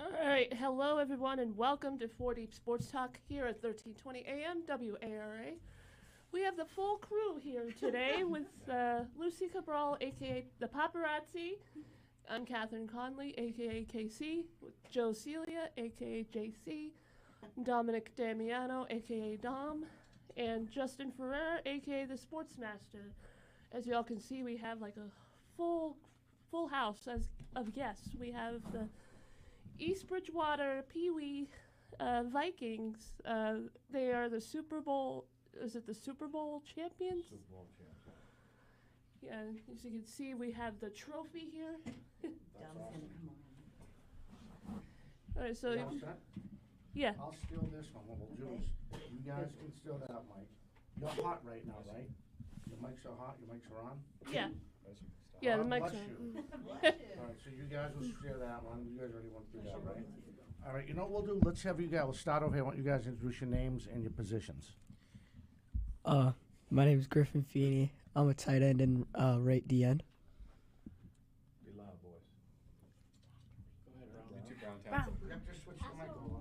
All right, hello everyone, and welcome to 4 Deep Sports Talk here at 1320 AM WARA. We have the full crew here today with Lucy Cabral, aka the Paparazzi. I'm Catherine Conley, aka KC, with Joe Celia, aka JC, Dominic Damiano, aka Dom, and Justin Ferrer, aka the Sportsmaster. As y'all can see, we have like a full house of guests. We have the East Bridgewater Pee Wee Vikings. They are the Super Bowl. Is it the Super Bowl champions? Super Bowl champions. Yeah, as you can see, we have the trophy here. That's awesome. All right, so You all set? yeah, I'll steal this one. What we'll do is, you guys can steal that mic. You're hot right now, right? Your mics are hot, your mics are on? yeah, yeah. The God mics bless are. you. All right, so you guys will share that one. You guys already went through that, right? All right, you know what we'll do? Let's have you guys, we'll start over here. I want you guys to introduce your names and your positions. My name is Griffin Feeney. I'm a tight end and right DN. Be loud, boys. Go ahead, Ron. You too, Brown. Yep, just switch the mic over.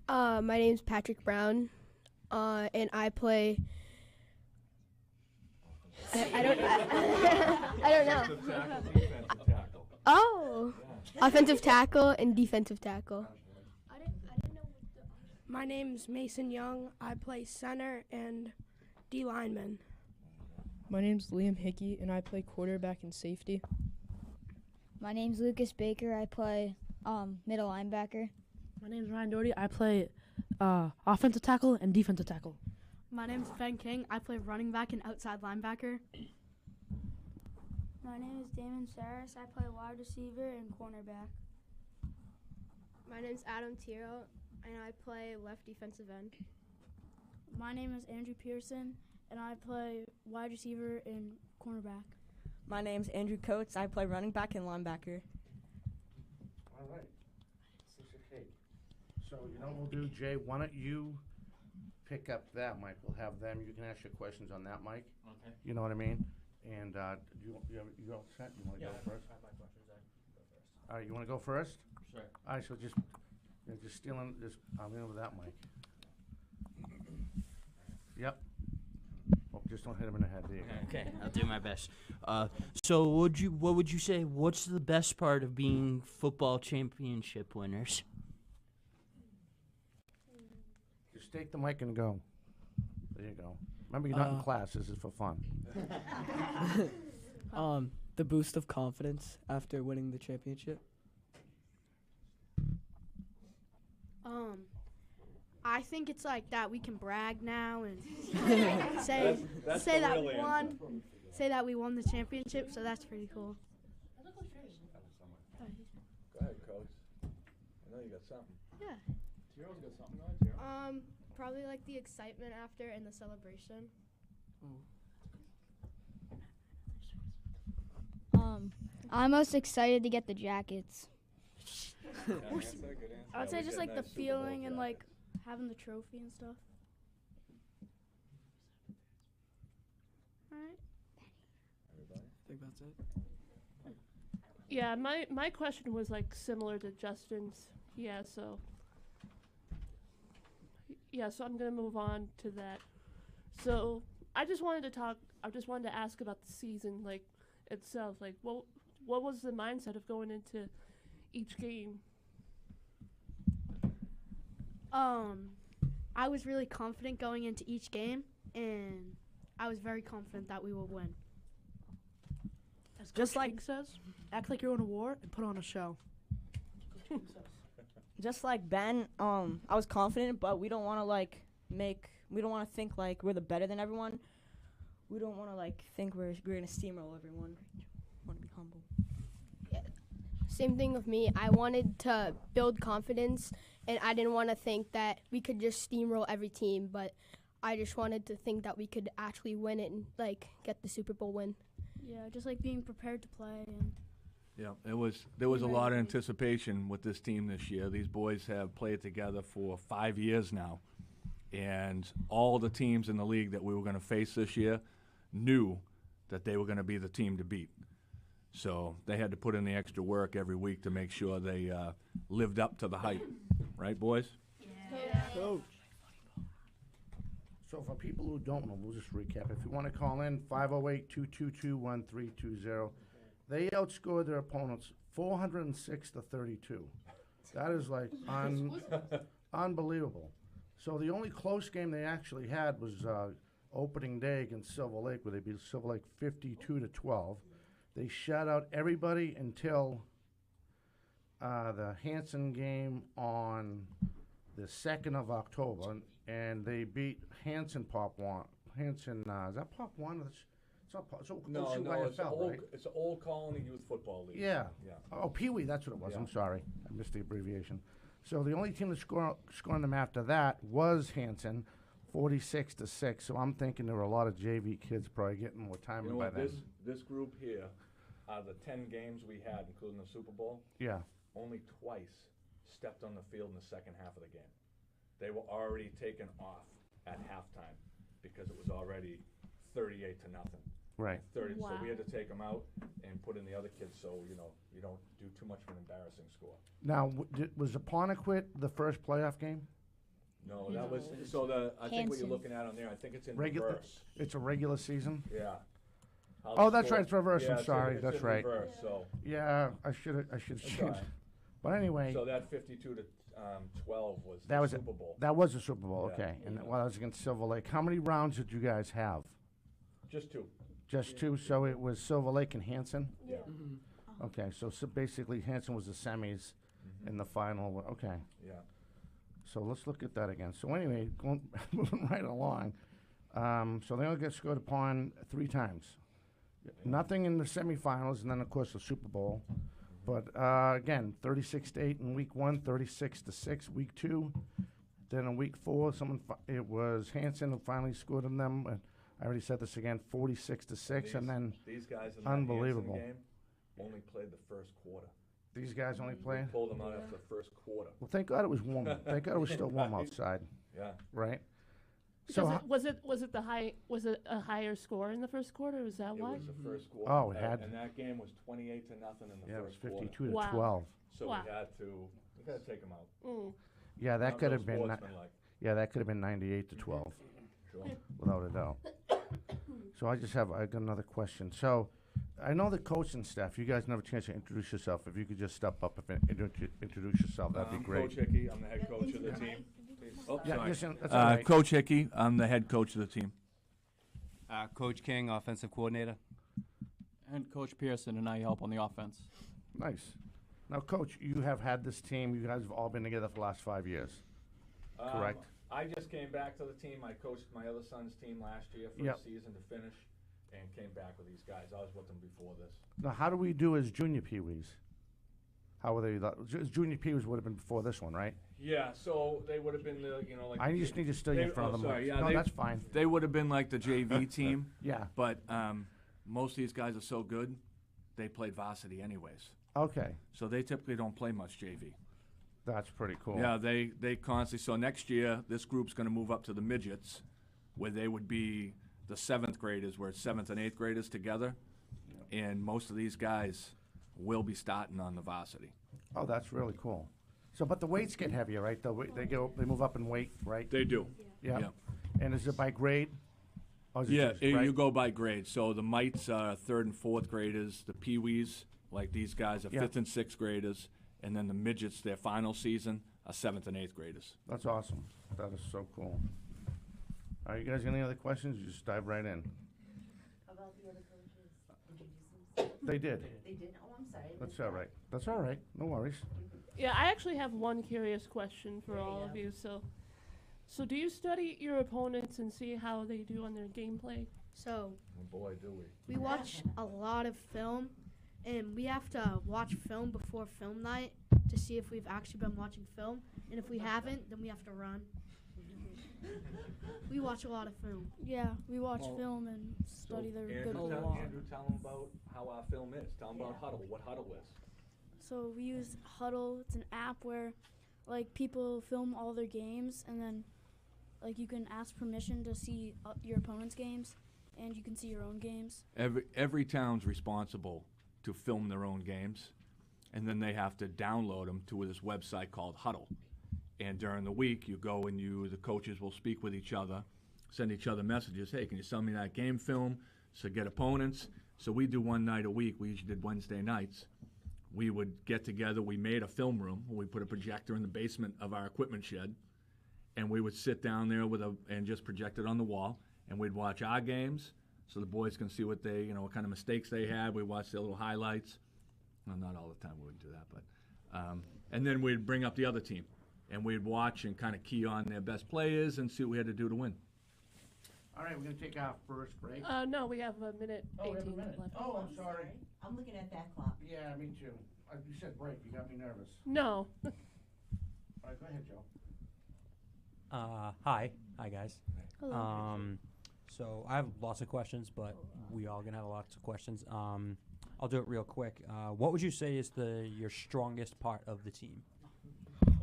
Yep. My name's Patrick Brown, and I play. I don't. I don't know. Defensive tackle, defensive tackle. Oh, offensive tackle and defensive tackle. I didn't know. My name's Mason Young. I play center and D lineman. My name's Liam Hickey, and I play quarterback and safety. My name's Lucas Baker. I play middle linebacker. My name's Ryan Doherty. I play offensive tackle and defensive tackle. My name's Ben King. I play running back and outside linebacker. My name is Damon Saris. I play wide receiver and cornerback. My name's Adam Tiro, and I play left defensive end. My name is Andrew Pearson, and I play wide receiver and cornerback. My name's Andrew Coates. I play running back and linebacker. All right. Piece of cake. So, you know what we'll do, Jay? Why don't you pick up that mic? We'll have them. You can ask your questions on that mic. Okay. You know what I mean? And you all set? You want to go first? I have my questions. I go first. All right, you want to go first? Sure. All right, so just stealing this. I'm in with that mic. Yep. Oh, just don't hit him in the head. There you go. Okay, I'll do my best. So, what would you say? What's the best part of being football championship winners? Just take the mic and go. There you go. Remember, you're not in class. This is for fun. The boost of confidence after winning the championship. I think it's like that we can brag now and say that we won the championship. So that's pretty cool. Go ahead, Coach. I know you got something. Yeah. Tiro's got something on Tiro. Probably like the excitement after and the celebration. I'm most excited to get the jackets. I would say just like the feeling and like having the trophy and stuff. All right. Everybody? I think that's it. Yeah, my question was like similar to Justin's. So I'm gonna move on to that. So I just wanted to ask about the season, like itself. Like, what was the mindset of going into each game? I was really confident going into each game, and I was very confident that we will win. As just like says, act like you're in a war and put on a show. Just like Ben, I was confident, but we don't want to think like we're the better than everyone. We don't want to like think we're gonna steamroll everyone. We want to be humble. Yeah. Same thing with me. I wanted to build confidence, and I didn't want to think that we could just steamroll every team, but I just wanted to think that we could actually win it and like get the Super Bowl win. Yeah, just like being prepared to play. And Yeah, there was a lot of anticipation with this team this year. These boys have played together for 5 years now, and all the teams in the league that we were going to face this year knew that they were going to be the team to beat. So they had to put in the extra work every week to make sure they lived up to the hype. Right, boys? So for people who don't know, we'll just recap. If you want to call in, 508-222-1320. They outscored their opponents 406 to 32. That is like unbelievable. So the only close game they actually had was opening day against Silver Lake, where they beat Silver Lake 52 to 12. They shut out everybody until the Hanson game on the 2nd of October, and they beat Hanson Pop One. Hanson, is that Pop One? It's not Pop. It's OCYFL, right? It's Old Colony Youth Football League. Yeah. Yeah. Oh, Pee Wee, that's what it was. Yeah. I'm sorry. I missed the abbreviation. So the only team that scoring them after that was Hanson, 46 to 6. So I'm thinking there were a lot of JV kids probably getting more time You know by what, then. this group here, out of the 10 games we had, including the Super Bowl, Yeah. only twice stepped on the field in the second half of the game. They were already taken off at halftime because it was already 38 to nothing. Right. 30. Wow. So we had to take them out and put in the other kids so, you don't do too much of an embarrassing score. Now, was Apponequet the first playoff game? No, that was, I think what you're looking at on there, I think it's in reverse. It's a regular season? Yeah. Oh, that's right, it's reverse. Yeah, I'm sorry. it's That's in right. reverse, so. Yeah, I should have changed. all right. But anyway, So that 52 to 12 was that the was Super Bowl. That was a Super Bowl, Yeah. okay. And that was against Silver Lake. How many rounds did you guys have? Just two. Just two. So it was Silver Lake and Hanson. Yeah. Okay, so basically Hanson was the semis, and the final. Okay. Yeah. So let's look at that again. So anyway, moving right along. So they only get scored upon 3 times. Nothing in the semifinals, and then of course the Super Bowl. But again, 36-8 in week 1, 36-6 week 2. Then in week 4, it was Hanson who finally scored on them. And I already said this again, 46-6, and then these guys in unbelievable. That Hanson game only played the first quarter. These guys only played. Pulled them out after the first quarter. Well, thank God it was warm. Thank God it was still warm outside. Yeah. Right. Because was it a higher score in the first quarter? Was that why? It was the first quarter. Oh, it had. And that game was 28 to nothing in the Yeah, it first was 52 quarter. to Wow. 12. So Wow. we had to take them out. Yeah, that Not could real have been. sportsmanlike. Yeah, that could have been 98 to 12, Sure. without a doubt. So I got another question. So I know the coaching staff. You guys never had a chance to introduce yourself. If you could just step up and introduce yourself, that'd be great. Coach Hickey. I'm the head coach of the team. Oh, Yeah, sorry. listen, that's all right. Coach Hickey. I'm the head coach of the team. Coach King, offensive coordinator. And Coach Pearson and I help on the offense. Nice. Now, Coach, you have had this team. You guys have all been together for the last 5 years, correct? I just came back to the team. I coached my other son's team last year for Yep. a season to finish, and came back with these guys. I was with them before this. Now, how do we do as junior peewees? How were they? Junior peewees would have been before this one, right? Yeah, so they would have been like. I just need to stay in front of them. Sorry, yeah, No, that's fine. They would have been like the JV team. Yeah. But most of these guys are so good, they played varsity anyways. Okay. So they typically don't play much JV. That's pretty cool. Yeah, they constantly. So next year, this group's going to move up to the midgets, where they would be the 7th graders, where it's 7th and 8th graders together, and most of these guys will be starting on the varsity. Oh, that's really cool. So, but the weights get heavier, right? They move up in weight, right? They do. Yeah. Yeah. And is it by grade? Or is it Yeah, just, right? you go by grade. So the mites are 3rd and 4th graders. The peewees, like these guys, are Yeah. 5th and 6th graders. And then the midgets, their final season, are 7th and 8th graders. That's awesome. That is so cool. All right, you guys got any other questions? You just dive right in. How about the other coaches? Introduce themselves? They did. They did? Oh, I'm sorry. That's all right. That's all right. No worries. Yeah, I actually have one curious question for all of you. So do you study your opponents and see how they do on their gameplay? So Oh boy, do we. We watch a lot of film, and we have to watch film before film night to see if we've actually been watching film. And if we haven't, then we have to run. We watch a lot of film. Yeah, we watch Well, film and study their good. Andrew, tell them about how our film is. Tell them about Huddle, what Huddle is. So we use Huddle. It's an app where, like, people film all their games, and then, like, you can ask permission to see your opponent's games, and you can see your own games. Every town's responsible to film their own games, and then they have to download them to this website called Huddle. And during the week, you go and the coaches will speak with each other, send each other messages. Hey, can you send me that game film? So get opponents. So we do one night a week. We usually did Wednesday nights. We would get together. We made a film room. We put a projector in the basement of our equipment shed, and we would sit down there and just project it on the wall, and we'd watch our games so the boys can see what what kind of mistakes they had. We watch their little highlights. Well, not all the time we wouldn't do that, but and then we'd bring up the other team, and we'd watch and kind of key on their best players and see what we had to do to win. All right, we're going to take our first break. No, we have a minute 18 left. Oh, I'm sorry. I'm looking at that clock. Yeah, me too. You said break. You got me nervous. No. All right, go ahead, Joe. Hi guys. Hello. So I have lots of questions, but we all gonna have lots of questions. I'll do it real quick. What would you say is your strongest part of the team? Come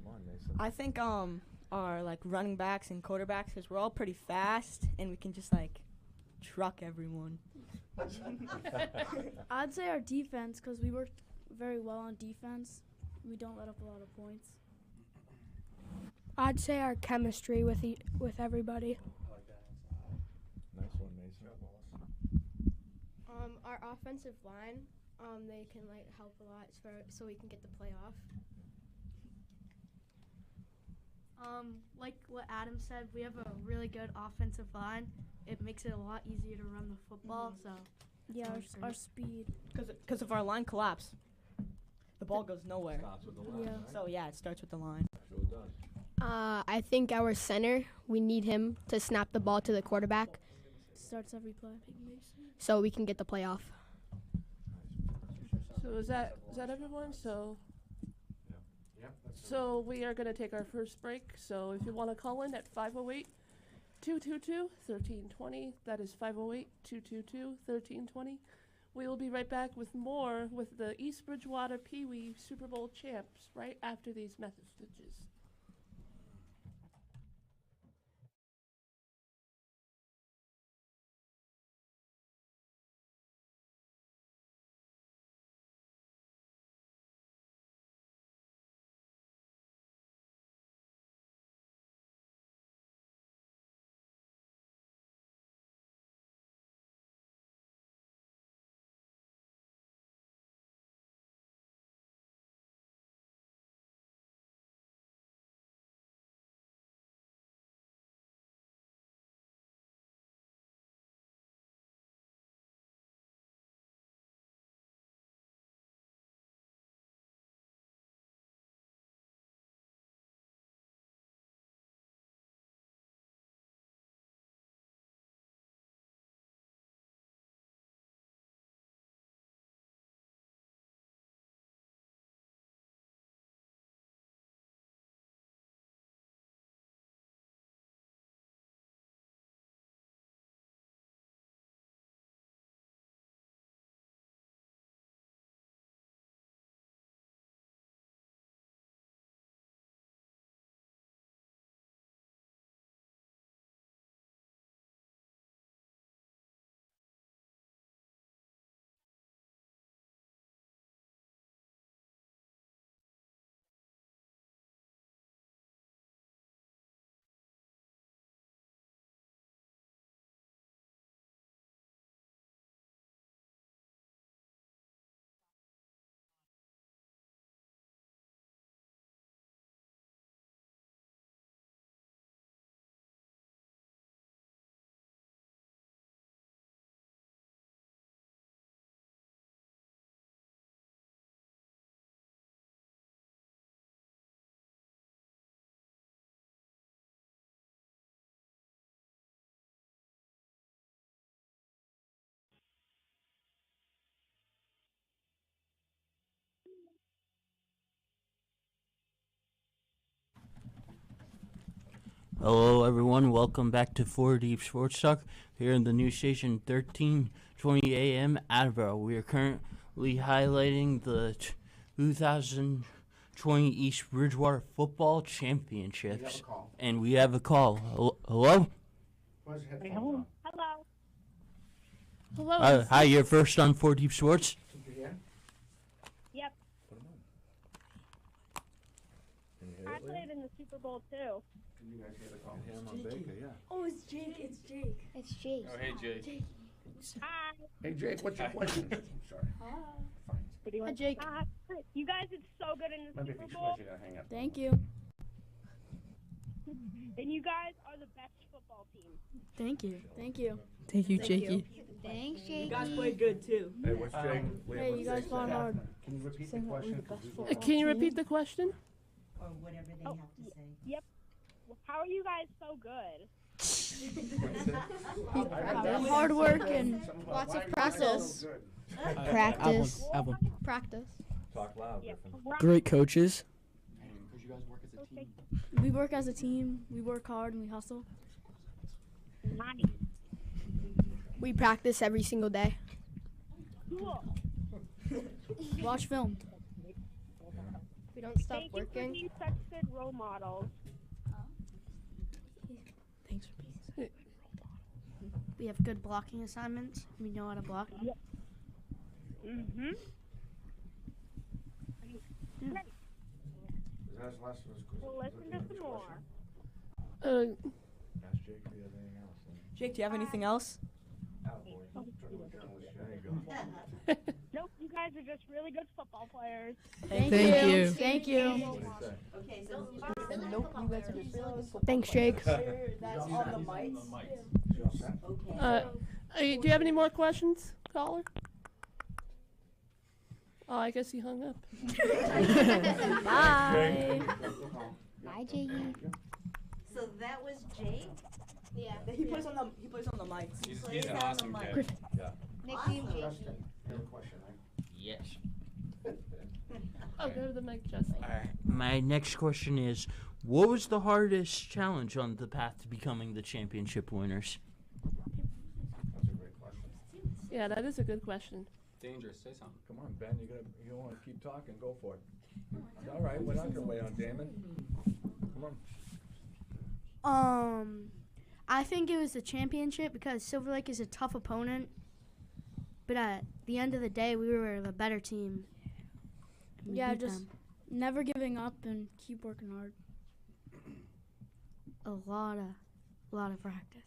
on, Mason. I think our like running backs and quarterbacks, because we're all pretty fast and we can just like truck everyone. I'd say our defense, because we work very well on defense. We don't let up a lot of points. I'd say our chemistry with everybody. Nice one, Mason. Our offensive line, they can like help a lot so we can get the playoff. Like what Adam said, we have a really good offensive line. It makes it a lot easier to run the football. So yeah, our speed. Because if our line collapse, the ball goes nowhere. Starts with the line, Yeah. right? So yeah, it starts with the line. Sure does. I think our center, we need him to snap the ball to the quarterback Starts every play. so we can get the playoff. So is that everyone? So Yep. so we are going to take our first break. So if you want to call in at 508-222-1320, that is 508-222-1320. We will be right back with more with the East Bridgewater Pee Wee Super Bowl champs right after these messages. Hello, everyone. Welcome back to 4 Deep Sports Talk here in the new station 1320 AM Attleboro. We are currently highlighting the 2020 East Bridgewater Football Championships. And we have a call. Hello? Where's the Hey, headphones hello. on? Hello. Hello. Hi, you're first on 4 Deep Sports. Yep. I played in the Super Bowl too. Can you guys hear the call? Him on Baker, yeah. Oh, it's Jake. It's Jake. It's Jake. Oh, hey, Jake. Hi. Hey, Jake, what's your question? I'm sorry. Hi, Jake. You guys did so good in the Maybe if Super you Bowl, switch, you gotta hang up. Thank you. and you guys are the best football team. Thank you. Thank you. Thank you, Jakey. Thanks, Jakey. You guys played good too. Hey, what's Jake? Hey, you guys fought hard. Can you repeat the question? 'Cause we- Can you repeat the question? Or whatever they have to say. Yep. How are you guys so good? Hard work and Lots of practice. Practice. Practice. Talk loud, Yep. Griffin. Great coaches. Because you guys work as a Okay. team. we work as a team. We work hard and we hustle. Nice. We practice every single day. Cool. Watch film. We don't stop Thank you for working. being such good role models. Thanks for being We have good blocking assignments. We know how to block. Mm-hmm. That's last of us. We'll listen to some more. Uh, Ask Jake if he has anything else. Jake, do you have anything else? Nope, you guys are just really good football players. Thank you. Thank you. Okay, so Thanks, Jake. That's on the mics. do you have any more questions, caller? Oh, I guess he hung up. Bye. Bye, Jakey. so that was Jake. Yeah. He plays on the mics. He's an awesome kid. Yeah. Next to you, Jakey. You have a question, right? Yes. Oh, go to the mic, Justin. My next question is, what was the hardest challenge on the path to becoming the championship winners? That's a great question. Yeah, that is a good question. Dangerous. Say something. Come on, Ben, you want to keep talking, go for it. It's all right, we're not gonna wait on Damon. Come on. I think it was the championship because Silver Lake is a tough opponent. But at the end of the day, we were the better team. And we Yeah, beat just them. never giving up and keep working hard. a lot of practice.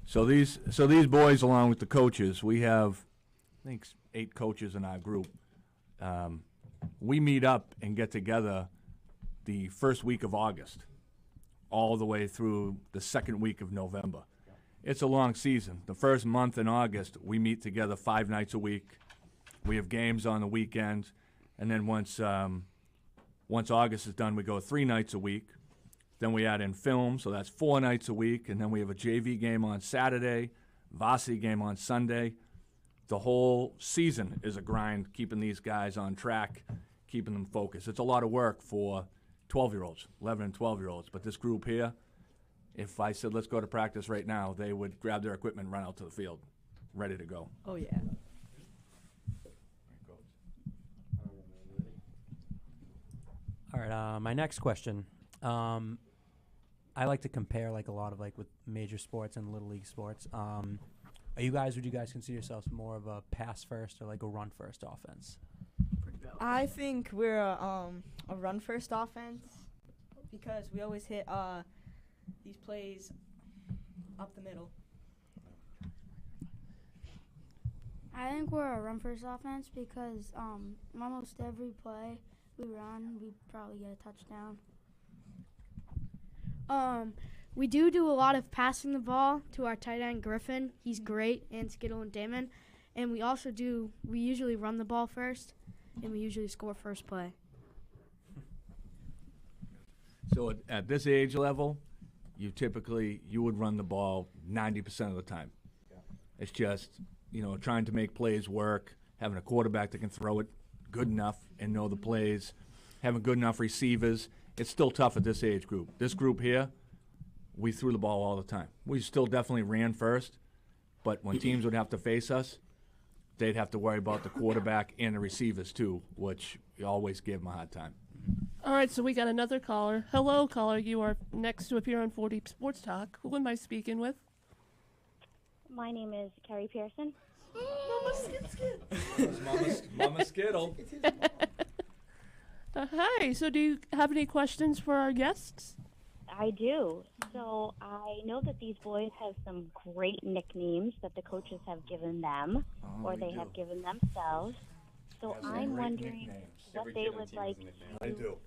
So these boys, along with the coaches, we have, I think, 8 coaches in our group. We meet up and get together the first week of August, all the way through the second week of November. It's a long season. The first month in August, we meet together 5 nights a week. We have games on the weekends, and then once August is done, we go 3 nights a week. Then we add in film, so that's 4 nights a week, and then we have a JV game on Saturday, varsity game on Sunday. The whole season is a grind, keeping these guys on track, keeping them focused. It's a lot of work for 12-year-olds, 11 and 12-year-olds, but this group here, if I said, let's go to practice right now, they would grab their equipment and run out to the field, ready to go. Oh yeah. All right. My next question. I like to compare like a lot of like with major sports and little league sports. Would you guys consider yourselves more of a pass first or like a run first offense? I think we're a run first offense because we always hit these plays up the middle. I think we're a run first offense because almost every play we run, we probably get a touchdown. We do a lot of passing the ball to our tight end Griffin. He's great, and Skittle and Damon. And we usually run the ball first, and we usually score first play. So at this age level, you would run the ball 90% of the time. It's just, trying to make plays work, having a quarterback that can throw it good enough and know the plays, having good enough receivers. It's still tough at this age group. This group here, we threw the ball all the time. We still definitely ran first, but when teams would have to face us, they'd have to worry about the quarterback and the receivers too, which we always give them a hard time. All right, so we got another caller. Hello, caller. You are next to appear on 4 Deep Sports Talk. Who am I speaking with? My name is Carrie Pearson. Mama Skittle. Hi. So, do you have any questions for our guests? I do. So I know that these boys have some great nicknames that the coaches have given them, or they have given themselves. So I'm wondering what they would like I do.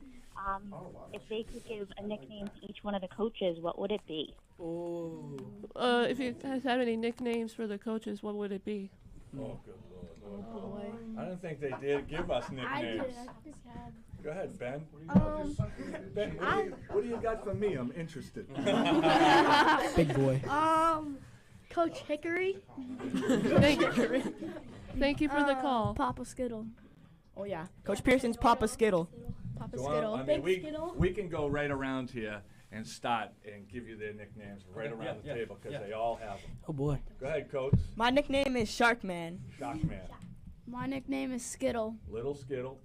if they could give a nickname to each one of the coaches, what would it be? If you guys have any nicknames for the coaches, what would it be? Oh, good Lord. Oh, boy. I don't think they did give us nicknames. I did. I just had. Go ahead, Ben. Ben, what do you got for me? I'm interested. Big boy. Coach Hickory. Thank you for the call. Papa Skittle. Oh yeah, Coach Pearson's Papa Skittle. Papa So, Skittle. I mean, Big we, Skittle. we can go right around here and start and give you their nicknames right around the table because they all have them. Oh boy. Go ahead, Coach. My nickname is Sharkman. Shockman. My nickname is Skittle. Little Skittle.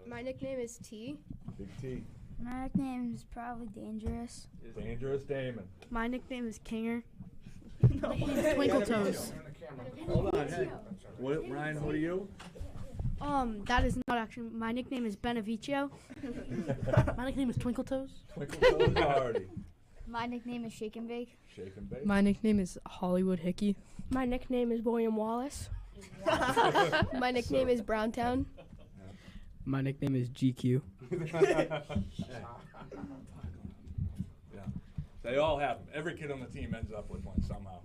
My nickname is T. Big T. My nickname is probably Dangerous. Dangerous Damon. My nickname is Kinger. Twinkle Toes. Hold on. Hey. What, Ryan, who are you? That is not actually my nickname is Benevicio. My nickname is Twinkle Toes. Twinkle Toes already. My nickname is Shake and Bake. Shake and Bake. My nickname is Hollywood Hickey. My nickname is William Wallace. My nickname is Browntown. My nickname is GQ. Yeah. They all have them. Every kid on the team ends up with one somehow. All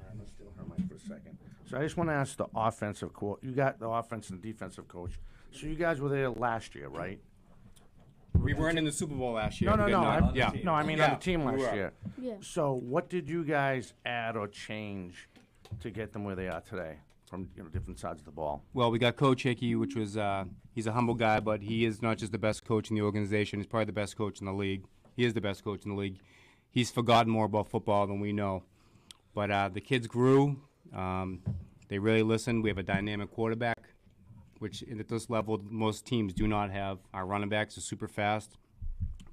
right, let's steal her mic for a second. So I just want to ask the offensive coach. You got the offensive and defensive coach. So you guys were there last year, right? We weren't in the Super Bowl last year. No, no, We no. got knocked- I, yeah. no, I mean on the team we last were. year. Yeah. So what did you guys add or change to get them where they are today from different sides of the ball? Well, we got Coach Hickey, which was he's a humble guy, but he is not just the best coach in the organization. He's probably the best coach in the league. He is the best coach in the league. He's forgotten more about football than we know. But the kids grew. They really listened. We have a dynamic quarterback, which at this level most teams do not have. Our running backs are super fast.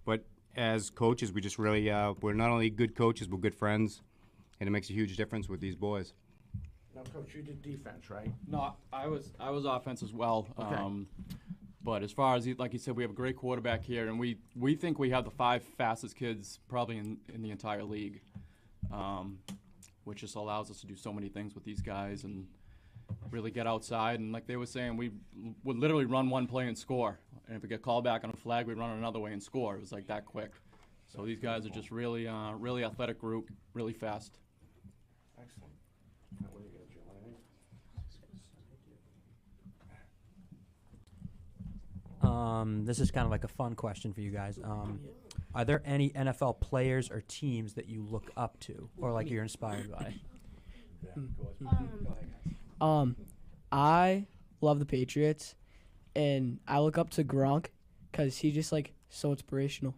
But as coaches, we just really we're not only good coaches, we're good friends, and it makes a huge difference with these boys. Now, Coach, you did defense, right? No, I was offense as well. Okay. But as far as like you said, we have a great quarterback here, and we think we have the 5 fastest kids probably in the entire league, which just allows us to do so many things with these guys and really get outside. And like they were saying, we would literally run one play and score. And if we get called back on a flag, we'd run another way and score. It was like that quick. So these guys are just really athletic group, really fast. Excellent. What do you got, Joe? This is kind of like a fun question for you guys. Are there any NFL players or teams that you look up to or like you're inspired by? I love the Patriots, and I look up to Gronk because he's just like so inspirational.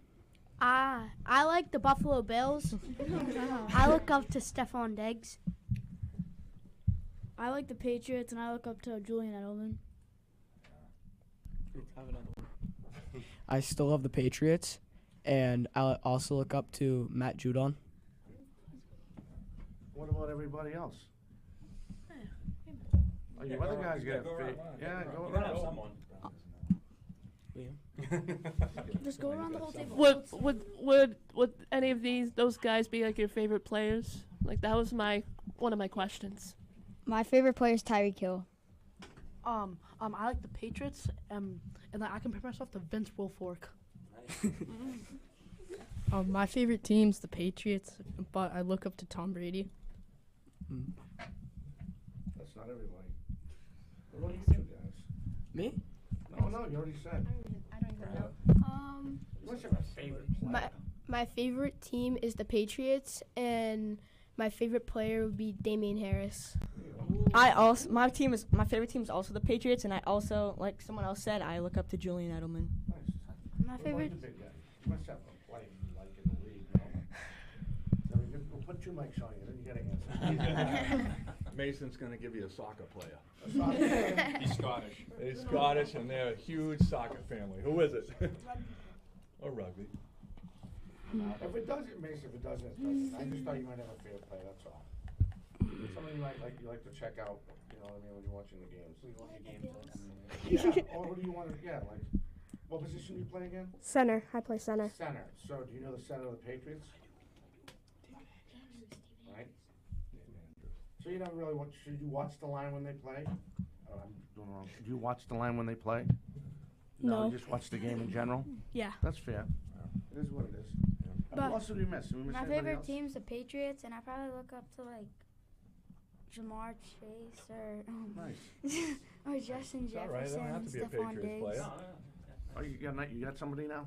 I like the Buffalo Bills. I look up to Stephon Diggs. I like the Patriots, and I look up to Julian Edelman. I still love the Patriots, and I also look up to Matt Judon. What about everybody else? Oh, you other guys get yeah, go around. Just go around the whole table. Would any of those guys be like your favorite players? Like that was one of my questions. My favorite player is Tyreek Hill. I like the Patriots, and I compare myself to Vince Wilfork. My favorite team's the Patriots, but I look up to Tom Brady. That's not everybody. What about you two guys? Me? No, you already said. I don't even know. What's your favorite player? My favorite team is the Patriots, and my favorite player would be Damian Harris. My favorite team is also the Patriots, and I also, like someone else said, I look up to Julian Edelman. My favorite. You must have a player you like in the league, no? We'll put 2 mics on you, then you gotta answer. Mason's going to give you a soccer player. He's Scottish. He's Scottish, and they're a huge soccer family. Who is it? Or rugby. If it does, it makes. If it doesn't, it doesn't. I just thought you might have a fair play. That's all. Something you like to check out. You know what I mean when you're watching the games. So you want your game yeah. Or what do you want to? Yeah, like what position do you play again? Center. I play center. Center. So do you know the center of the Patriots? Right. So you don't really watch. Should you watch the line when they play? Oh, I'm doing wrong. Do you watch the line when they play? No. You just watch the game in general? Yeah. That's fair. It is what it is. But Who else did we miss? Did we miss My anybody favorite else? team's the Patriots, and I probably look up to like Jamar Chase or Nice. or Justin It's all right. They Jefferson, don't have to be a Stephon Patriots Diggs. player. Oh, you got somebody now?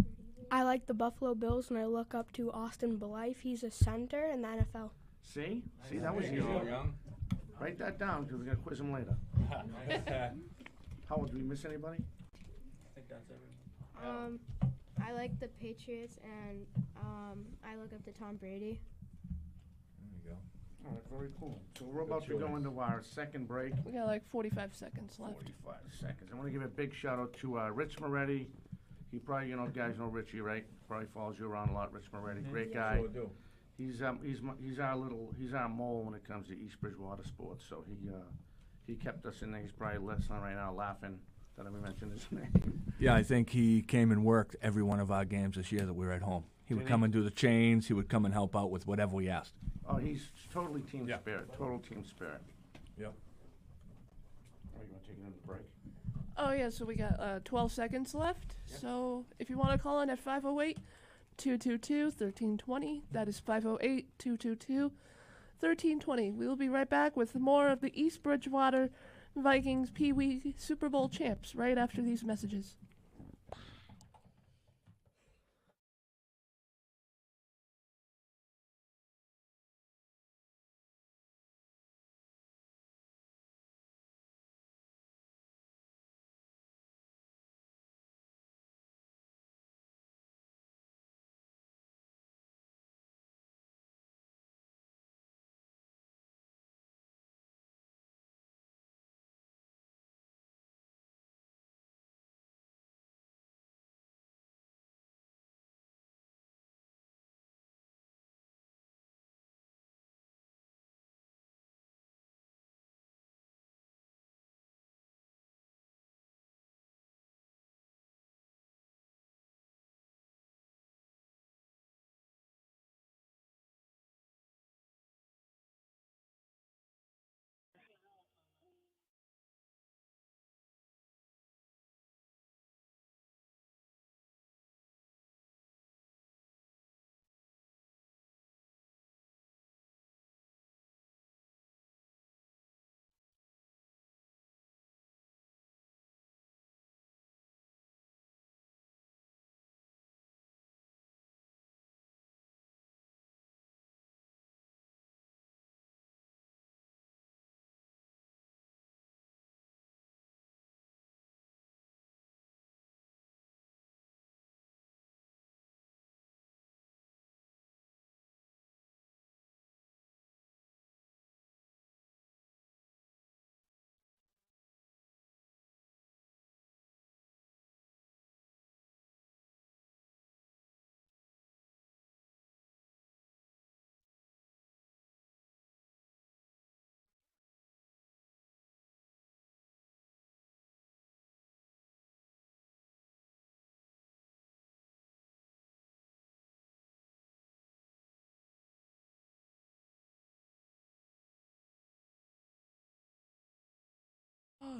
I like the Buffalo Bills, and I look up to Austin Blythe. He's a center in the NFL. See, that was easy. Young. Write that down because we're gonna quiz him later. Howard, did we miss anybody? I think that's everyone. I like the Patriots, and I look up to Tom Brady. There you go. All right, very cool. So we're about to go into our second break. We got like 45 seconds left. 45 seconds. I want to give a big shout out to Rich Moretti. He probably, guys know Richie, right? Probably follows you around a lot. Rich Moretti, great guy. Sure do. He's our mole when it comes to East Bridgewater sports. So he kept us in there. He's probably listening right now, laughing that I mentioned his name. Yeah, I think he came and worked every one of our games this year that we were at home. He would come and do the chains. He would come and help out with whatever we asked. Oh, he's totally team spirit. Total team spirit. Yep. Are you want to take another break? Oh, yeah, so we got 12 seconds left. Yep. So if you want to call in at 508-222-1320, that is 508-222-1320. We will be right back with more of the East Bridgewater Vikings Pee Wee Super Bowl champs right after these messages.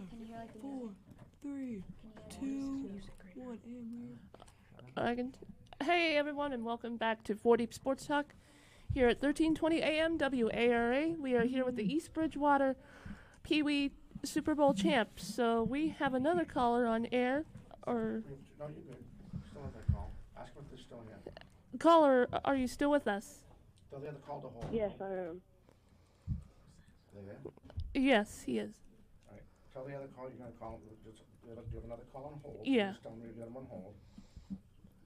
Can you hear like the 4, music? 3, 2, 1, and hey everyone, and welcome back to 4 Deep Sports Talk here at 1320 AM WARA. We are here with the East Bridgewater Pee Wee Super Bowl champs. So we have another caller on air, or No, you're good. Still on that call. Ask him if they're still here. caller, are you still with us? Tell the other call to hold. Yes, I am. They there? Yes, he is. All right. Tell the other call you're going to call him. Do you have another call on hold? Yeah. Just tell me you got him on hold.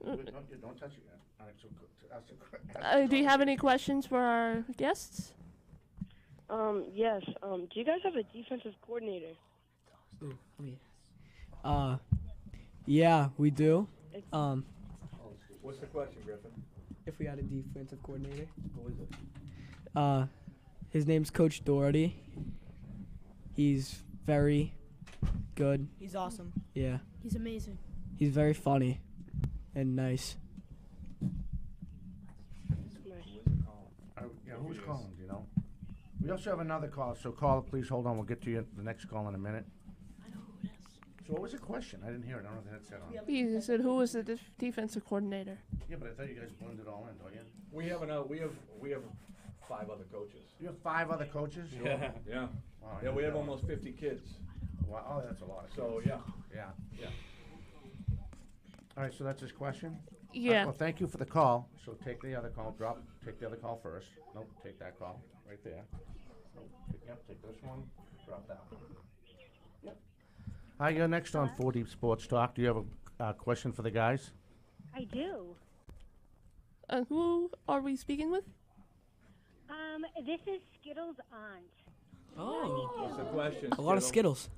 Wait, no, you don't touch it yet. All right, so ask the Do you have any questions for our guests? Yes. Do you guys have a defensive coordinator? Yeah, we do. What's the question, Griffin? if we had a defensive coordinator. Who is it? His name's Coach Doherty. He's very good. He's awesome. Yeah. He's amazing. He's very funny and nice. Yeah, who's calling, do you know? We also have another call, so caller, please hold on. We'll get to you the next call in a minute. So what was the question? I didn't hear it. I don't know if that said on. He said, "Who was the defensive coordinator?" Yeah, but I thought you guys blended it all in, don't you? We have 5 other coaches. You have 5 other coaches? Yeah. Yeah. Wow, Yeah, we have yeah. almost 50 kids. Wow, oh, that's a lot. Of So, kids. yeah. Yeah. All right, so that's his question? Yeah. Well, thank you for the call. So take the other call, take the other call first. Nope, take that call, right there. Nope, take this one, drop that one. Yep. Hi, you're next on 4 Deep Sports Talk. Do you have a question for the guys? I do. Who are we speaking with? This is Skittles' aunt. Oh. What's the question? A lot of Skittles.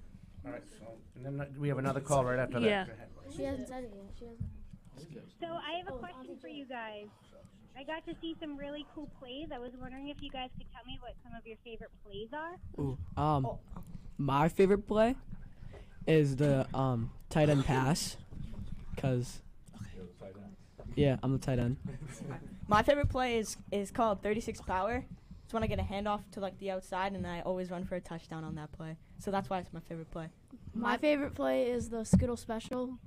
All right, so, and then we have another call right after Yeah. that. Go ahead. She hasn't said it yet. She hasn't. So I have a question for you guys. I got to see some really cool plays. I was wondering if you guys could tell me what some of your favorite plays are. Ooh. My favorite play is the tight end pass, cause yeah, I'm the tight end. My favorite play is called 36 power. It's when I get a handoff to like the outside, and I always run for a touchdown on that play. So that's why it's my favorite play. My favorite play is the Skittle special.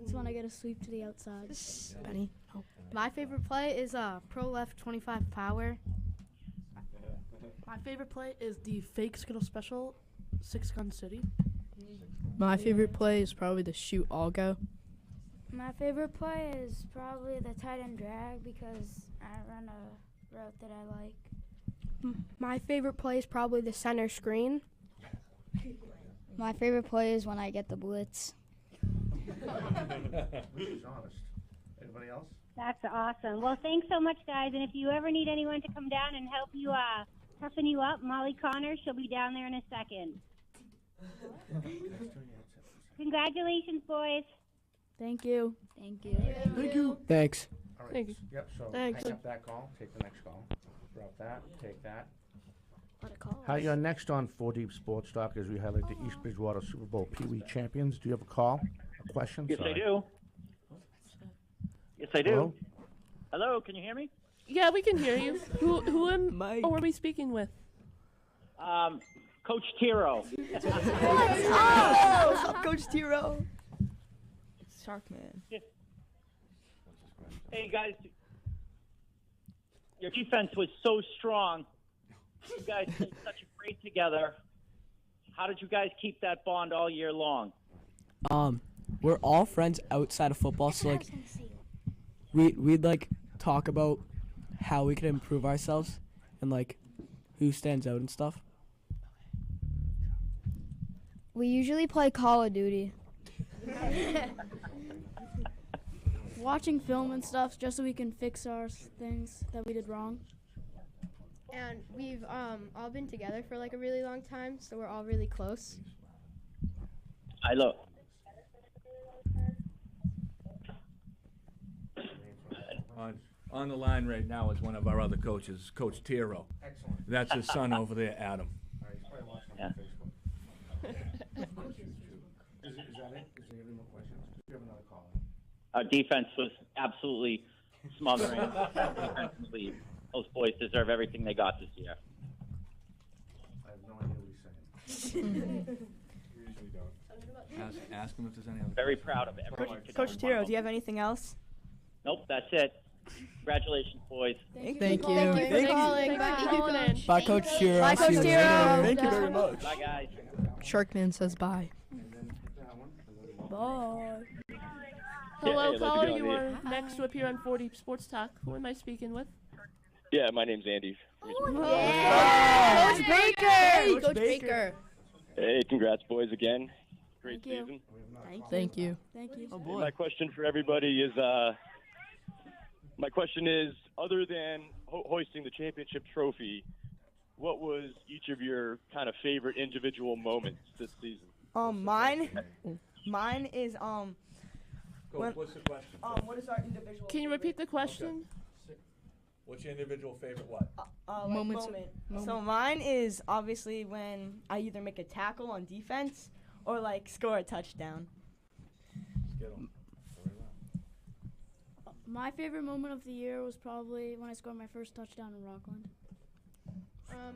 It's when I get a sweep to the outside. Benny. Oh. My favorite play is pro left 25 power. My favorite play is the fake Skittle special, 6 Gun City. My favorite play is probably the shoot all go. My favorite play is probably the tight end drag because I run a route that I like. My favorite play is probably the center screen. My favorite play is when I get the blitz. Who's honest? Anybody else? That's awesome. Well, thanks so much, guys. And if you ever need anyone to come down and help you toughen you up, Molly Connor, she'll be down there in a second. Congratulations, boys. Thank you. Thank you. Thank you. Thanks. All right. Thank you. Yep, so Thanks. hang up that call, take the next call. Drop that, take that. What a call. Hi, you're next on 4 Deep Sports Talk as we highlight the East Bridgewater Super Bowl Pee Wee champions. Do you have a call, a question? Yes, Sorry. I do. Yes, I do. Hello? Hello, can you hear me? Yeah, we can hear you. Who are we speaking with? Coach Tiro. What's up, Coach Tiro? Shark Man. Hey, guys. Your defense was so strong. You guys did such a great together. How did you guys keep that bond all year long? We're all friends outside of football, so like we'd like talk about how we could improve ourselves and like who stands out and stuff. We usually play Call of Duty. Watching film and stuff just so we can fix our things that we did wrong. And we've all been together for like a really long time, so we're all really close. I look. On the line right now is one of our other coaches, Coach Tiro. Excellent. That's his son over there, Adam. All right, he's probably watching Yeah. on Facebook. Is that it? Is there any more questions? Do you have another call? Our defense was absolutely smothering. Defensively. Those boys deserve everything they got this year. I have no idea what he's saying. We usually don't. Ask him if there's any other Very proud of everyone. Coach Tiro, do you have anything else? Nope, that's it. Congratulations, boys. Thank you. Thank you for calling. Thank you for calling in. Bye, Coach Tiro. Bye, I'll see Coach you Tiro. later. Thank you very much. Bye, guys. Sharkman says bye. Bye. Hello, hey, caller. how's it You going, are next to appear on 4 Deep Sports Talk. Who am I speaking with? Yeah, my name's Andy. Yeah. Coach Baker. Hey, Coach Baker. Hey, congrats, boys, again. Great Thank you. season. Thank you. Thank you. Oh boy. My question for everybody is, other than hoisting the championship trophy, what was each of your kind of favorite individual moments this season? Mine is Coach, what's the question? what is our individual? Can you repeat the question? What's your individual favorite what? Moment. So mine is obviously when I either make a tackle on defense or like score a touchdown. My favorite moment of the year was probably when I scored my first touchdown in Rockland.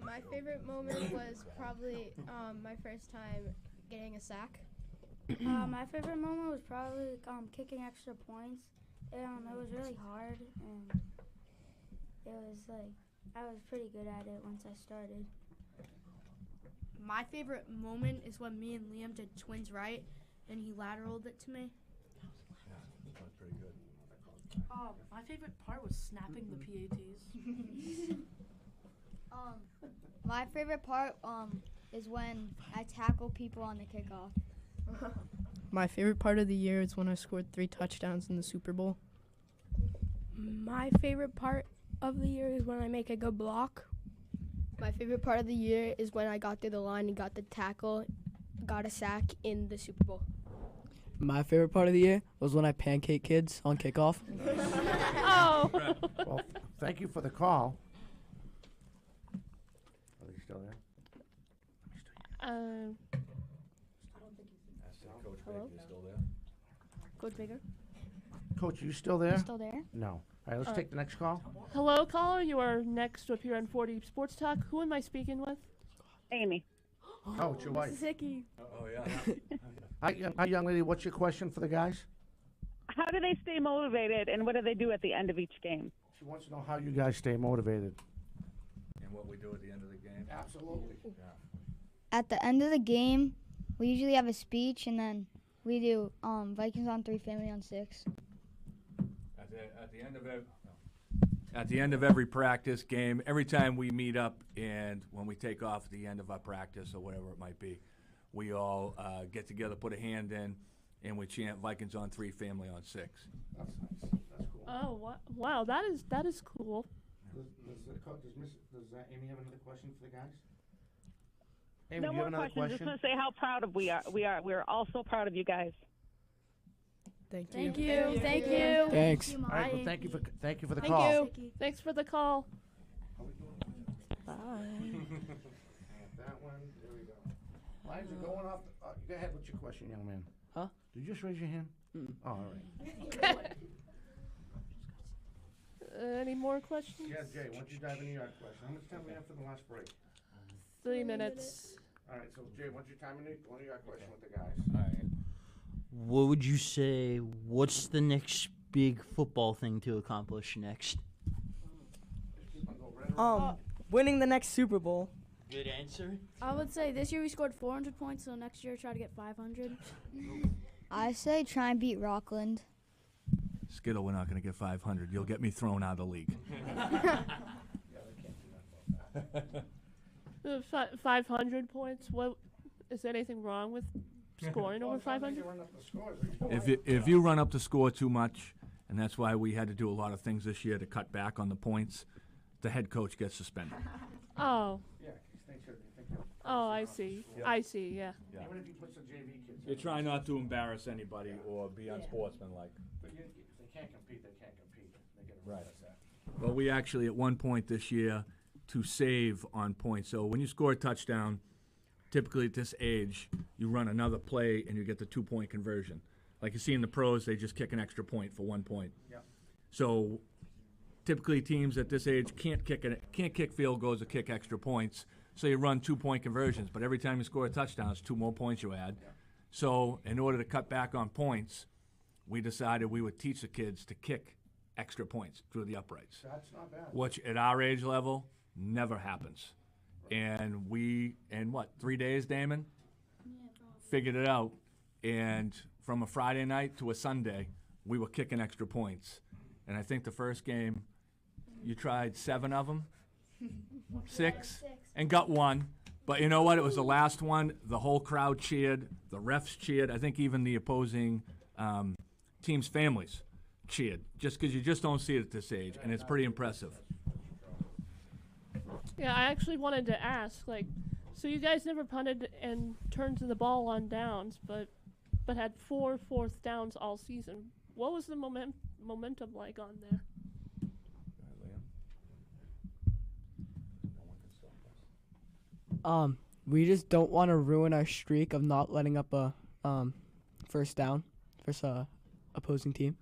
My favorite moment was probably my first time getting a sack. My favorite moment was probably kicking extra points. It was really hard, and it was like I was pretty good at it once I started. My favorite moment is when me and Liam did twins right, and he lateraled it to me. That's pretty good. My favorite part was snapping the PATs. My favorite part is when I tackle people on the kickoff. My favorite part of the year is when I scored 3 touchdowns in the Super Bowl. My favorite part of the year is when I make a good block. My favorite part of the year is when I got through the line and got the tackle, got a sack in the Super Bowl. My favorite part of the year was when I pancake kids on kickoff. Oh. Well, thank you for the call. Are they still there? Coach Hello? Baker, you still there? Coach Baker? Coach, are you still there? Still there? No. All right, let's take the next call. Hello, caller. You are next to appear on 4D Sports Talk. Who am I speaking with? Amy. Oh, it's your wife. Hickey. Oh, yeah. Hi, young lady. What's your question for the guys? How do they stay motivated, and what do they do at the end of each game? She wants to know how you guys stay motivated. And what we do at the end of the game? Absolutely. Yeah. At the end of the game, we usually have a speech, and then we do Vikings on 3, family on 6. At the end of every practice game, every time we meet up and when we take off at the end of our practice or whatever it might be, we all get together, put a hand in, and we chant Vikings on 3, family on 6. That's nice. That's cool. Oh, wow. That is cool. Does Amy have another question for the guys? Amy, No do you have more another questions. question? Just want to say how proud of we are. We're all so proud of you guys. Thank you. Thank you. Thanks. All right, well, thank you for the Thank call. you. Thanks for the call. Bye. That one, there we go. Lines are going off. Go ahead with your question, young man. Huh? Did you just raise your hand? Mm. Oh, all right. Any more questions? Yeah, Jay, why don't you dive into your question? How much time do we have for the last break? 3 minutes. All right, so Jay, why don't you time into one of your question with the guys? All right. What would you say? What's the next big football thing to accomplish next? Winning the next Super Bowl. Good answer. I would say this year we scored 400 points, so next year try to get 500. I say try and beat Rockland. Skittle, we're not going to get 500. You'll get me thrown out of the league. 500 points. What is there anything wrong with scoring over 500? If you run up the score too much, and that's why we had to do a lot of things this year to cut back on the points, the head coach gets suspended. Oh. Yeah, Oh, I see. I see. Yeah. Even if he puts the JV kids. You try not to embarrass anybody or be unsportsmanlike. But if they can't compete, they can't compete. They get to Right. realize that. Well, we actually, at one point this year, to save on points. So when you score a touchdown, typically at this age, you run another play and you get the 2-point conversion. Like you see in the pros, they just kick an extra point for 1 point. Yep. So typically teams at this age can't kick field goals or kick extra points. So you run 2-point conversions, but every time you score a touchdown, it's 2 more points you add. Yep. So in order to cut back on points, we decided we would teach the kids to kick extra points through the uprights. That's not bad. Which at our age level never happens. And we, in 3 days, Damon? Figured it out. And from a Friday night to a Sunday, we were kicking extra points. And I think the first game, you tried 7 of them? 6? And got 1. But you know what? It was the last one. The whole crowd cheered. The refs cheered. I think even the opposing team's families cheered. Just because you just don't see it at this age. And it's pretty impressive. Yeah, I actually wanted to ask, so you guys never punted and turned the ball on downs, but had 4 fourth downs all season. What was the momentum like on there? We just don't want to ruin our streak of not letting up a first down for opposing team.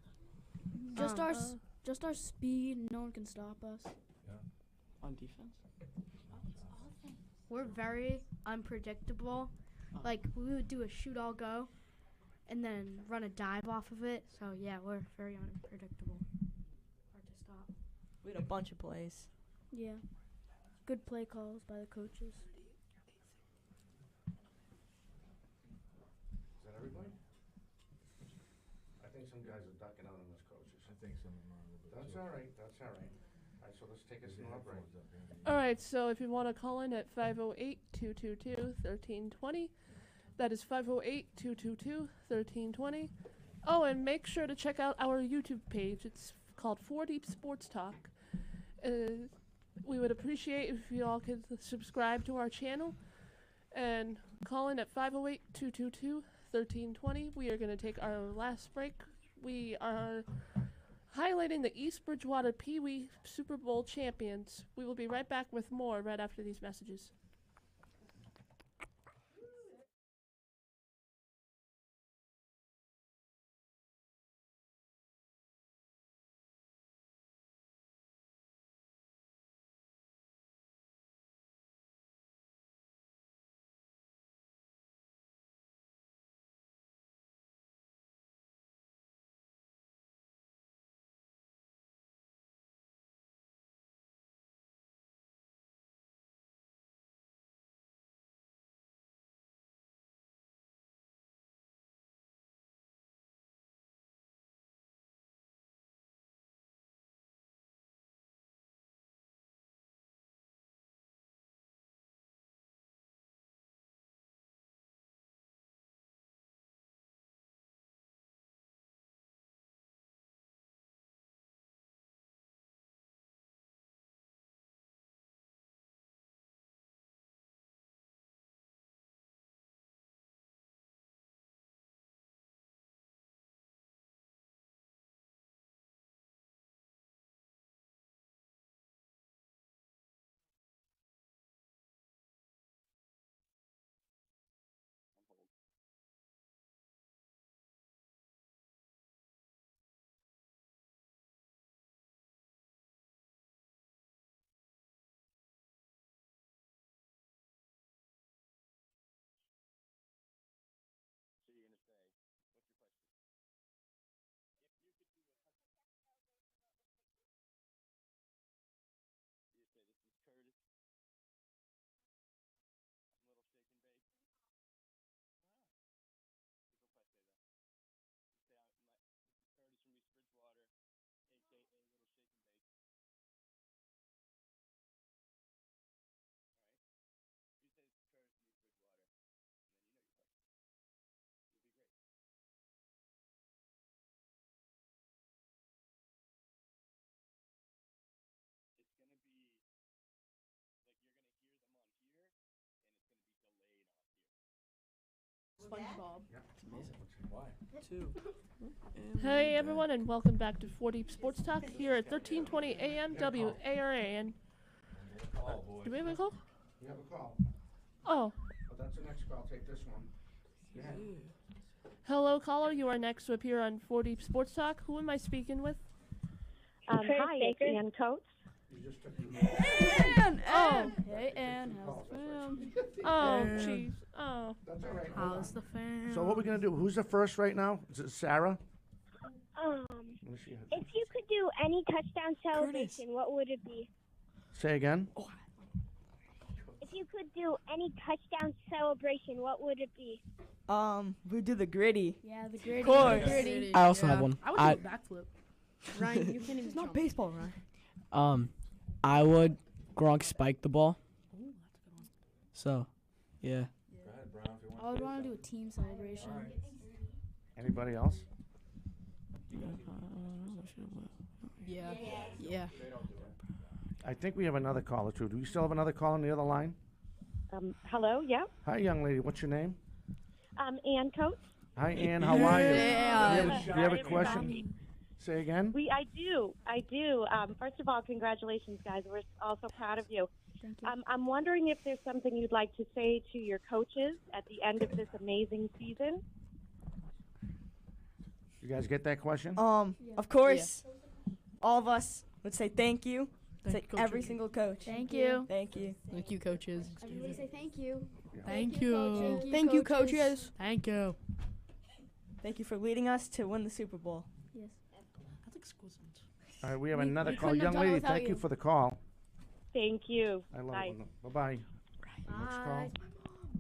Just our speed. No one can stop us. On defense. We're very unpredictable. Like we would do a shoot all go, and then run a dive off of it. So yeah, we're very unpredictable. Hard to stop. We had a bunch of plays. Yeah. Good play calls by the coaches. Is that everybody? I think some guys are ducking out on us coaches. I think some of them are a little bit. That's all right. That's all right. All right, so let's take a small break. All right, so if you want to call in at 508-222-1320, that is 508-222-1320. Oh, and make sure to check out our YouTube page. It's called 4 Deep Sports Talk. We would appreciate if you all could subscribe to our channel and call in at 508-222-1320. We are going to take our last break. We are highlighting the East Bridgewater Pee Wee Super Bowl champions. We will be right back with more right after these messages. SpongeBob. It's amazing. Why? Hey everyone, and welcome back to 4 Deep Sports Talk here at 1320 AM WARA. And do we have a call? We have a call. Oh. Well, that's the next call. Take this one. Yeah. Hello, caller. You are next to appear on 4 Deep Sports Talk. Who am I speaking with? Hi, it's Ann Coates. You just took Ann! Oh. Hey, Ann. How's the fam? Oh, jeez. Oh. That's all right. How's the fam? So what we're going to do, who's the first right now? Is it Sarah? If you could do any touchdown celebration, what would it be? Say again? If you could do any touchdown celebration, what would it be? We do the gritty. Yeah, the gritty. Of course. The gritty. I also have one. I would do a backflip. Ryan, you can't even It's not jump. baseball, Ryan. I would Gronk spike the ball. Ooh, that's a good one. So, yeah. I would want to do a team celebration. Anybody else? Yeah. Yeah. I think we have another caller too. Do we still have another call on the other line? Hello, yeah. Hi, young lady. What's your name? Ann Coates. Hi, Ann. How are you? Yeah. Do you have a question? Say again? I do. First of all, congratulations, guys. We're all so proud of you. Thank you. I'm wondering if there's something you'd like to say to your coaches at the end of this amazing season. You guys get that question? Of course, all of us would say thank you to Thank you, every coaches. single coach. Thank you. Thank you. Thank you, coaches. Everybody say thank you. Thank you. Thank you, coaches. Thank you. Thank you for leading us to win the Super Bowl. Yes. That's exquisite. All right, we have We- another we call. couldn't have Young done it lady, without thank you you. for the call. Thank you. I love Bye. it. Bye-bye. Next call.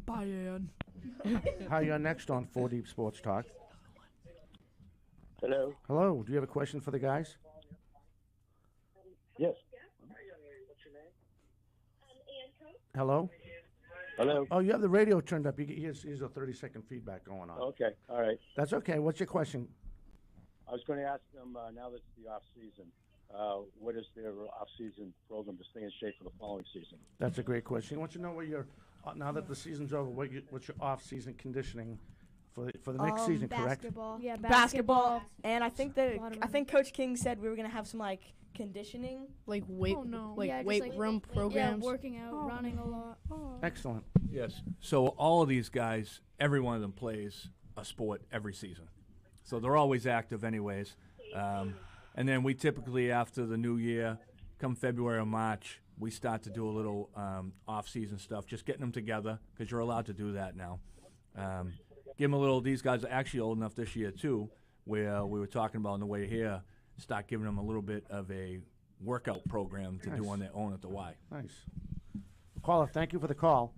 Bye, Ann. Hi, you're next on 4 Deep Sports Talk. Hello. Hello, do you have a question for the guys? Yes. Hello? Hello. Oh, you have the radio turned up. Here's a 30-second feedback going on. Okay. All right. That's okay. What's your question? I was going to ask them now that it's the off season, what is their off season program to stay in shape for the following season? That's a great question. I want you to know what your now that the season's over, what's your off-season conditioning for the next season, correct? Basketball. Yeah, Basketball. And I think A lot of I think Coach King said we were gonna have some like conditioning. Like weight, Oh, no. like Yeah, just weight like- room Yeah, programs. working out, running a lot. Excellent. Yes. So all of these guys, every one of them plays a sport every season. So they're always active anyways. And then we typically, after the new year, come February or March, we start to do a little off-season stuff, just getting them together, because you're allowed to do that now. Give them a little, these guys are actually old enough this year too, where we were talking about on the way here, start giving them a little bit of a workout program to do Nice. on their own at the Y. Nice. Caller, thank you for the call.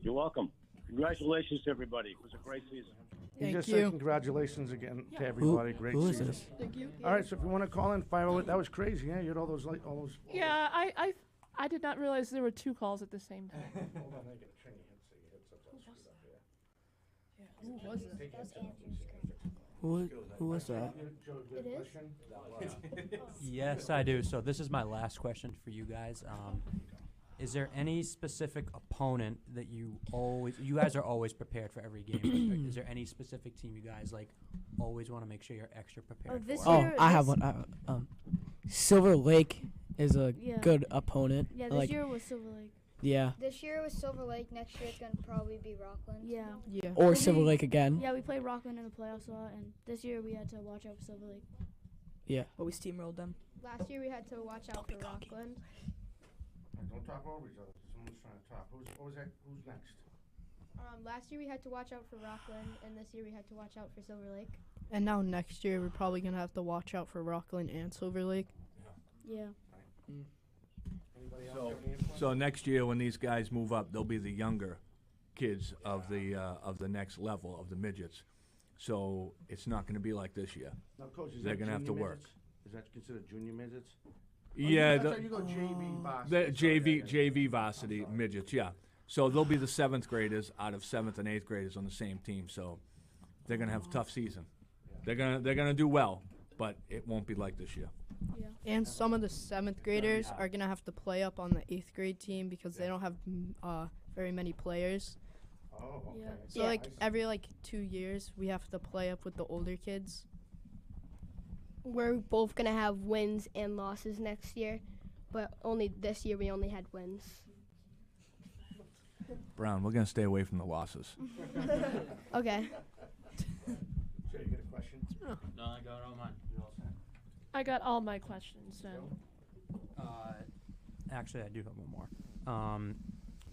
You're welcome. Congratulations to everybody. It was a great season. He just said congratulations again to everybody. Great who is season. this? Thank you. All right, so if you want to call in, 508, that was crazy, yeah? You had all those, all those. Yeah, I did not realize there were two calls at the same time. Hold on, I gotta turn your headset. Your headset's all screwed up here. Who was it? Who was that? Joe, you have a question? Yes, I do. So this is my last question for you guys. Is there any specific opponent that you guys are always prepared for every game? Is there any specific team you guys like always want to make sure you're extra prepared this for? Oh, year- I have this- one. Silver Lake is a Yeah. good opponent. Yeah, this like, year was Silver Lake. yeah. This year it was Silver Lake. Next year it's gonna probably be Rockland. Yeah. Yeah. Or But Silver we- Lake again. Yeah, we played Rockland in the playoffs a lot, and this year we had to watch out for Silver Lake. Yeah. But we steamrolled them. Last year we had to watch out for Rockland. Don't talk over each other. Someone's trying to talk. What was that? Who's next? Last year we had to watch out for Rockland, and this year we had to watch out for Silver Lake. And now next year we're probably gonna have to watch out for Rockland and Silver Lake. Yeah. Anybody else So, have any info? so next year when these guys move up, they'll be the younger kids of the next level of the midgets. So it's not going to be like this year. Now, Coach, is They're that going to have to junior work. midgets? Is that considered junior midgets? Yeah, that's right, you go JV varsity. the Sorry, JV varsity midgets. Yeah, so they'll be the 7th graders out of 7th and 8th graders on the same team. So they're going to have a tough season. They're gonna do well, but it won't be like this year. Yeah. And some of the 7th graders are gonna have to play up on the 8th grade team because they don't have very many players. Oh, okay. Yeah. So like every 2 years we have to play up with the older kids. We're both gonna have wins and losses next year, but only this year we only had wins. Brown, we're going to stay away from the losses. Okay. Sure, you get a question? No, I got all mine. I got all my questions then. Actually, I do have one more.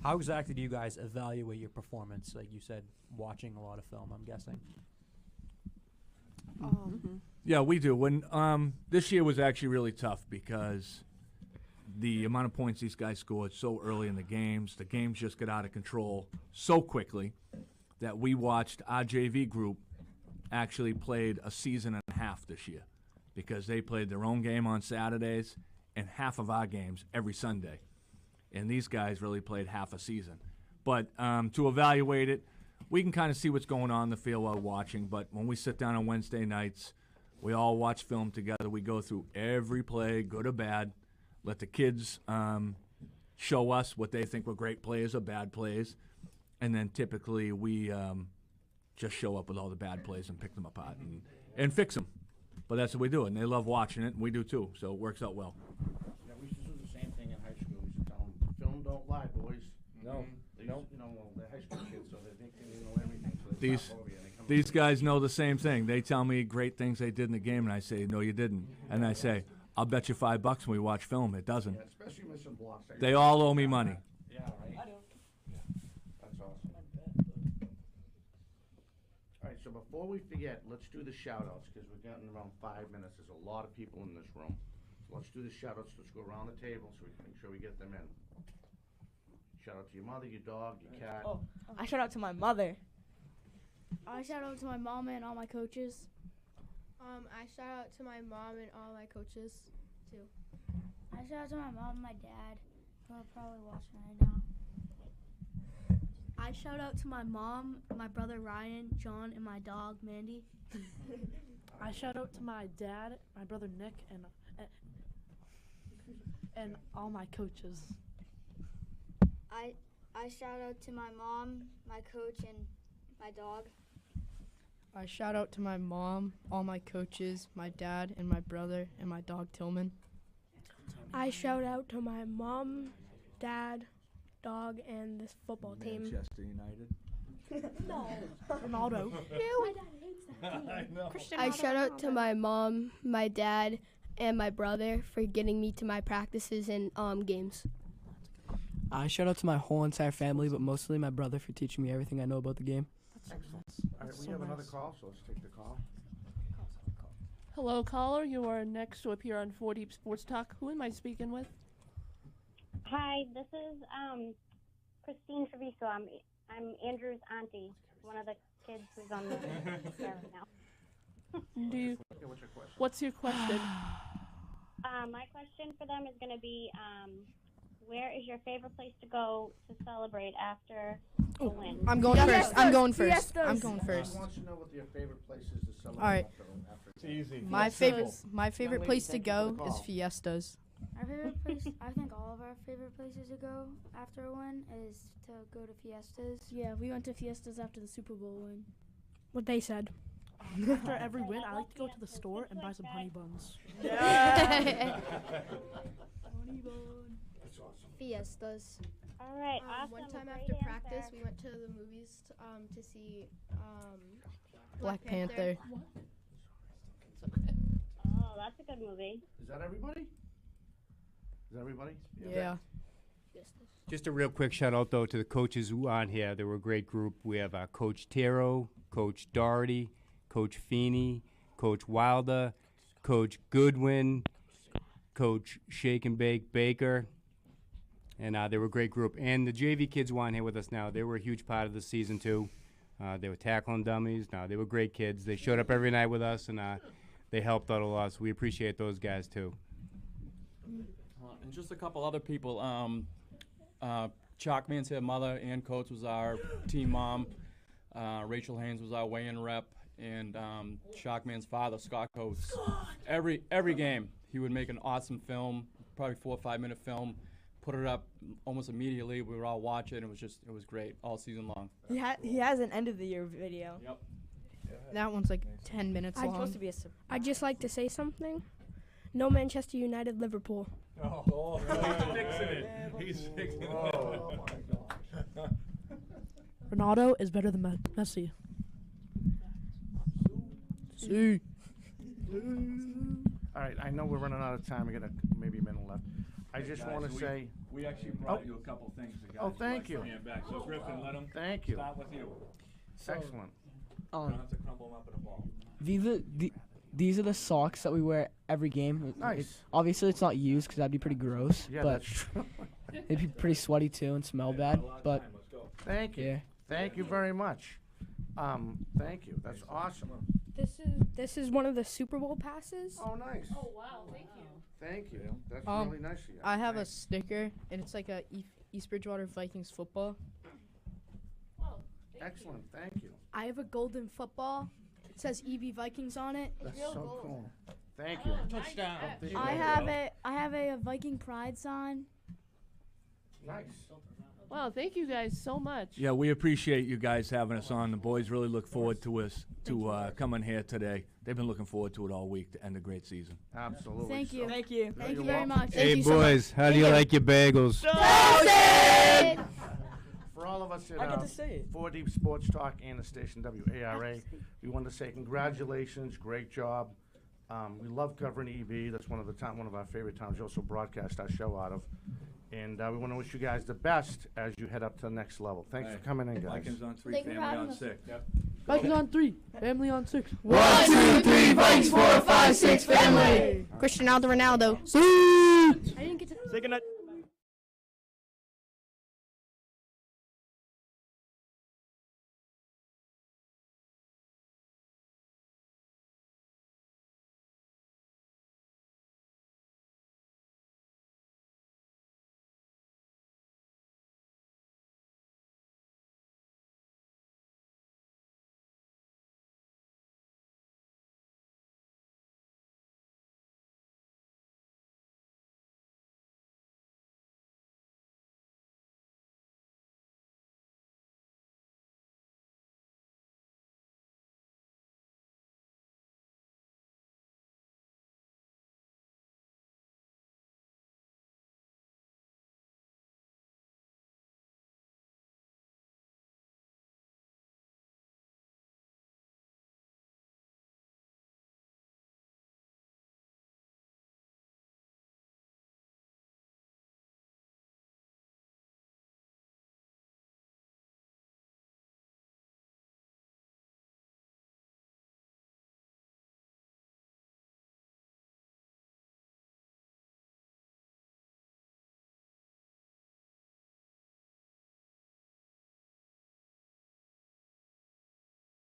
How exactly do you guys evaluate your performance? Like you said, watching a lot of film, I'm guessing. Yeah, we do. When this year was actually really tough because the amount of points these guys scored so early in the games just got out of control so quickly that we watched our JV group actually played a season and a half this year because they played their own game on Saturdays and half of our games every Sunday. And these guys really played half a season. But to evaluate it, we can kind of see what's going on in the field while watching, but when we sit down on Wednesday nights, we all watch film together. We go through every play, good or bad, let the kids show us what they think were great plays or bad plays, and then typically we just show up with all the bad plays and pick them apart and fix them. But that's what we do, and they love watching it, and we do too, so it works out well. Yeah, we should do the same thing in high school. We should tell them, film No, These, no. You know, well, they're high school kids, so they think they know everything. So they These stop over you and they come these guys know the same thing. They tell me great things they did in the game, and I say, no, you didn't. And I say, I'll bet you $5 when we watch film. It doesn't. Yeah, especially missing blocks. They all owe me money. Yeah, right. I do. That's awesome. All right, so before we forget, let's do the shout-outs because we're getting around 5 minutes. There's a lot of people in this room. So let's do the shout-outs. Let's go around the table so we can make sure we get them in. Shout out to your mother, your dog, your cat. Oh, I shout out to my mother. I shout out to my mom and all my coaches. I shout out to my mom and all my coaches, too. I shout out to my mom and my dad, who are probably watching right now. I shout out to my mom, my brother Ryan, John, and my dog Mandy. I shout out to my dad, my brother Nick, and all my coaches. I shout out to my mom, my coach, and my dog. I shout out to my mom, all my coaches, my dad, and my brother, and my dog Tillman. I shout out to my mom, dad, dog, and this football team. Manchester United. No. Ronaldo. My dad hates that team. I know. I shout out to my mom, my dad, and my brother for getting me to my practices and games. I shout out to my whole entire family, but mostly my brother for teaching me everything I know about the game. Excellent. All right, we have another call, so let's take the call. Hello, caller. You are next to appear on 4 Deep Sports Talk. Who am I speaking with? Hi, this is Christine Treviso. I'm Andrew's auntie, one of the kids who's on the air right now. What's your question? My question for them is going to be, where is your favorite place to go to celebrate after the win? I'm going first. I'm going first. Fiestas. I'm going first. I want to know what your favorite place is to celebrate. All right. After It's easy. My favorite place to go is Fiestas. Our favorite place, I think all of our favorite places to go after a win is to go to Fiestas. Yeah, we went to Fiestas after the Super Bowl win. What they said. After every win, I like to go to the store and buy some honey buns. Yeah. Honey bun. That's awesome. Fiestas. All right, awesome. One time Great after answer. practice, we went to the movies to see Black Panther. Oh, that's a good movie. Is that everybody? Is that everybody? Yeah. Just a real quick shout out though to the coaches who are on here. They were a great group. We have Coach Tero, Coach Doherty, Coach Feeney, Coach Wilder, Coach Goodwin, Coach Shake and Bake Baker, and they were a great group. And the JV kids who are on here with us now, they were a huge part of the season too. They were tackling dummies. No, they were great kids. They showed up every night with us, and they helped out a lot. So we appreciate those guys too. And just a couple other people. Chalkman's here, mother and coach was our team mom. Rachel Haynes was our weigh-in rep, and Chalkman's father, Scott Coates. Every game, he would make an awesome film, probably 4 or 5 minute film, put it up almost immediately. We would all watch it. It was great all season long. He has an end of the year video. Yep. That one's like 10 minutes long. Supposed to be a I'd just like to say something. No Manchester United, Liverpool. Oh, he's fixing it. He's fixing it. Oh, my gosh. Ronaldo is better than Messi. See. All right, I know we're running out of time. We got maybe a minute left. I just Guys, want to say. We actually brought you a couple things. The guys Oh, would thank like you. to hand back. So Griffin, let them. Thank you. Start with you. Excellent. You don't have to crumble them up in a ball. These are the socks that we wear every game. Nice. Obviously, it's not used because that'd be pretty gross. Yeah, but that's true. it'd be pretty sweaty too and smell bad. But Thank you. Yeah. Thank you very much. Thank you. That's awesome. This is one of the Super Bowl passes. Oh, nice. Oh, wow. Thank you. Thank you. That's really nice of you. I have Thanks. a sticker, and it's like a East Bridgewater Vikings football. Excellent. Thank you. I have a golden football. It says EV Vikings on it. That's so cool. Thank you. Touchdown. I have a Viking Pride sign. Nice. Wow, thank you guys so much. Yeah, we appreciate you guys having us on. The boys really look forward to coming here today. They've been looking forward to it all week to end a great season. Absolutely. Thank you. Thank you. Thank you very much. Hey Thank you so boys, much. how do you like your bagels? Toasted! all of us at I get to say it. 4 Deep Sports Talk and the station WARA, we want to say congratulations, great job. We love covering EB. That's one of our favorite towns. We also broadcast our show out of. And we want to wish you guys the best as you head up to the next level. Thanks for coming in, guys. Vikings on 3, Thank you for family having on us. 6. Yep. Vikings on 3, family on 6. 1, 2, 3, Vikings, 4, 5, 6, family. Cristiano Ronaldo. I didn't get to Say goodnight.